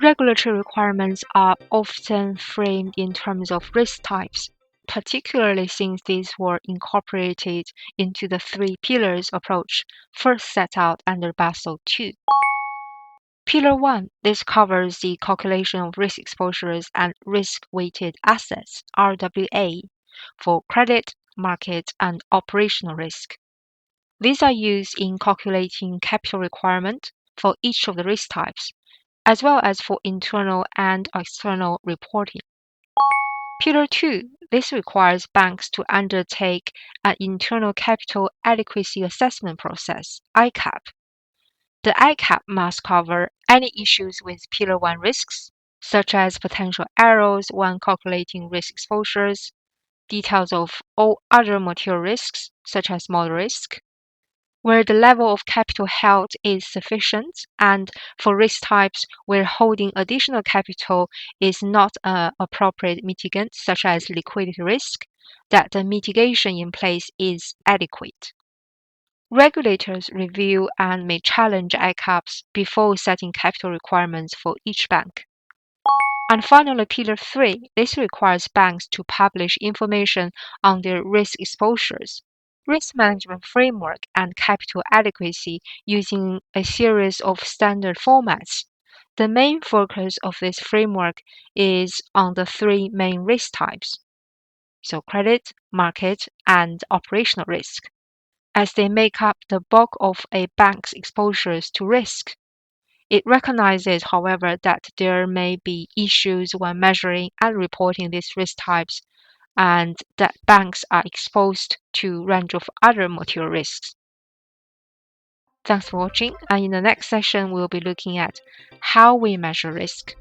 Regulatory requirements are often framed in terms of risk types, particularly since these were incorporated into the three pillars approach first set out under Basel II. Pillar 1, this covers the calculation of risk exposures and risk-weighted assets, RWA, for credit, market, and operational risk. These are used in calculating capital requirement for each of the risk types, as well as for internal and external reporting. Pillar 2, this requires banks to undertake an internal capital adequacy assessment process, ICAP. The ICAP must cover any issues with Pillar 1 risks, such as potential errors when calculating risk exposures, details of all other material risks, such as model risk, where the level of capital held is sufficient, and for risk types where holding additional capital is not an appropriate mitigant, such as liquidity risk, that the mitigation in place is adequate. Regulators review and may challenge ICAPs before setting capital requirements for each bank. And finally, Pillar 3, this requires banks to publish information on their risk exposures, risk management framework, and capital adequacy using a series of standard formats. The main focus of this framework is on the three main risk types, so credit, market, and operational risk, as they make up the bulk of a bank's exposures to risk. It recognizes, however, that there may be issues when measuring and reporting these risk types, and that banks are exposed to a range of other material risks. Thanks for watching, and in the next session, we'll be looking at how we measure risk.